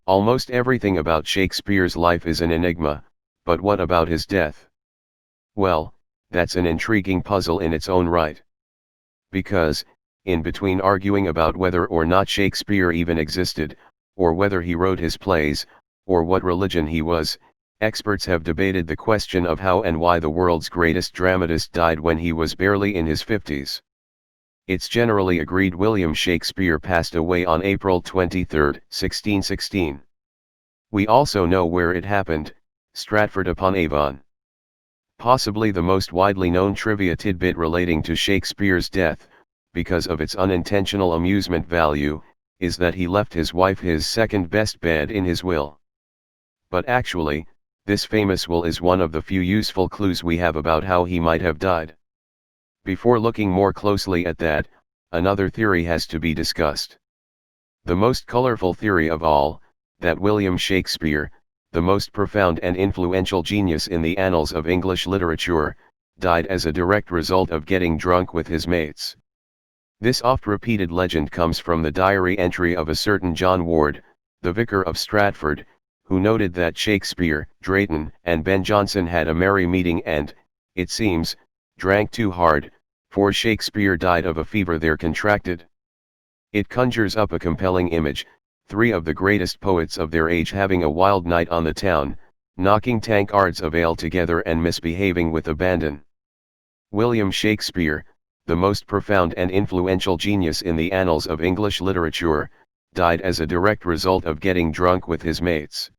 Almost everything about Shakespeare's life is an enigma, but what about his death? Well, that's an intriguing puzzle in its own right. Because, in between arguing about whether or not Shakespeare even existed, or whether he wrote his plays, or what religion he was, experts have debated the question of how and why the world's greatest dramatist died when he was barely in his 50s. It's generally agreed William Shakespeare passed away on April 23, 1616. We also know where it happened, Stratford-upon-Avon. Possibly the most widely known trivia tidbit relating to Shakespeare's death, because of its unintentional amusement value, is that he left his wife his second-best bed in his will. But actually, this famous will is one of the few useful clues we have about how he might have died. Before looking more closely at that, another theory has to be discussed. The most colorful theory of all, that William Shakespeare, the most profound and influential genius in the annals of English literature, died as a direct result of getting drunk with his mates. This oft-repeated legend comes from the diary entry of a certain John Ward, the vicar of Stratford, who noted that Shakespeare, Drayton, and Ben Jonson had a merry meeting and, it seems, drank too hard, for Shakespeare died of a fever there contracted. It conjures up a compelling image, three of the greatest poets of their age having a wild night on the town, knocking tankards of ale together and misbehaving with abandon. William Shakespeare, the most profound and influential genius in the annals of English literature, died as a direct result of getting drunk with his mates.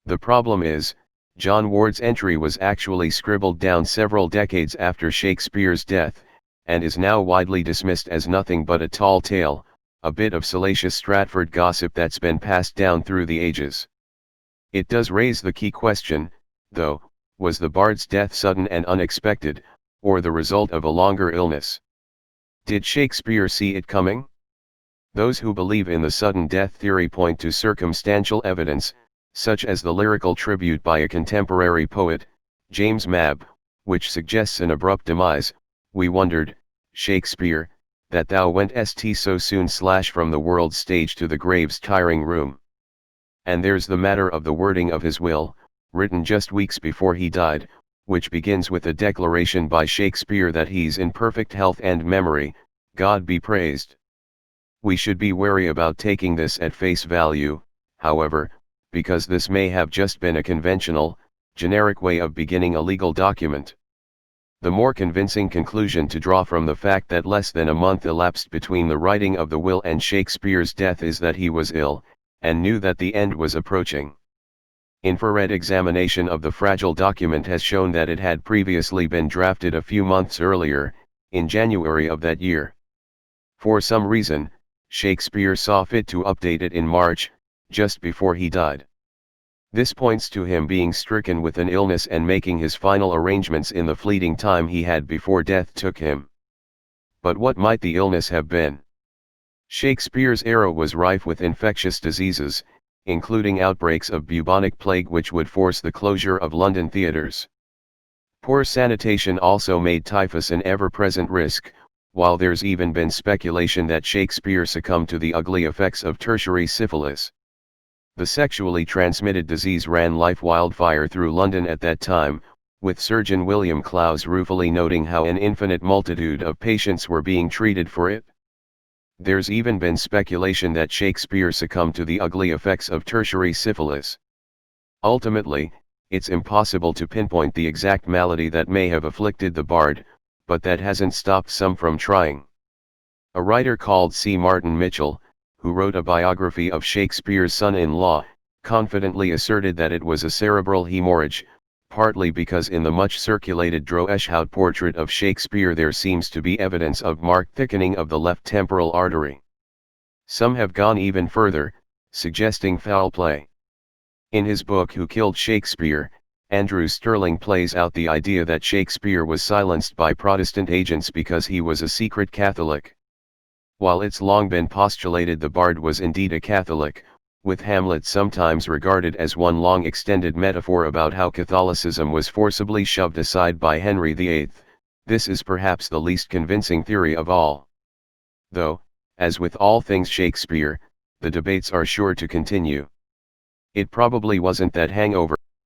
The problem is, John Ward's entry was actually scribbled down several decades after Shakespeare's death, and is now widely dismissed as nothing but a tall tale, a bit of salacious Stratford gossip that's been passed down through the ages. It does raise the key question, though, was the bard's death sudden and unexpected, or the result of a longer illness? Did Shakespeare see it coming? Those who believe in the sudden death theory point to circumstantial evidence, such as the lyrical tribute by a contemporary poet, James Mabb, which suggests an abrupt demise. We wondered, Shakespeare, that thou went'st so soon / from the world's stage to the grave's tiring room. And there's the matter of the wording of his will, written just weeks before he died, which begins with a declaration by Shakespeare that he's in perfect health and memory, God be praised. We should be wary about taking this at face value, however, because this may have just been a conventional, generic way of beginning a legal document. The more convincing conclusion to draw from the fact that less than a month elapsed between the writing of the will and Shakespeare's death is that he was ill, and knew that the end was approaching. Infrared examination of the fragile document has shown that it had previously been drafted a few months earlier, in January of that year. For some reason, Shakespeare saw fit to update it in March, just before he died. This points to him being stricken with an illness and making his final arrangements in the fleeting time he had before death took him. But what might the illness have been? Shakespeare's era was rife with infectious diseases, including outbreaks of bubonic plague which would force the closure of London theatres. Poor sanitation also made typhus an ever-present risk, while there's even been speculation that Shakespeare succumbed to the ugly effects of tertiary syphilis. The sexually transmitted disease ran like wildfire through London at that time, with Surgeon William Clowes ruefully noting how an infinite multitude of patients were being treated for it. There's even been speculation that Shakespeare succumbed to the ugly effects of tertiary syphilis. Ultimately, it's impossible to pinpoint the exact malady that may have afflicted the bard, but that hasn't stopped some from trying. A writer called C. Martin Mitchell, who wrote a biography of Shakespeare's son-in-law, confidently asserted that it was a cerebral hemorrhage, partly because in the much-circulated Droeshout portrait of Shakespeare there seems to be evidence of marked thickening of the left temporal artery. Some have gone even further, suggesting foul play. In his book Who Killed Shakespeare, Andrew Sterling plays out the idea that Shakespeare was silenced by Protestant agents because he was a secret Catholic. While it's long been postulated the bard was indeed a Catholic, with Hamlet sometimes regarded as one long extended metaphor about how Catholicism was forcibly shoved aside by Henry VIII, this is perhaps the least convincing theory of all. Though, as with all things Shakespeare, the debates are sure to continue. It probably wasn't that hangover.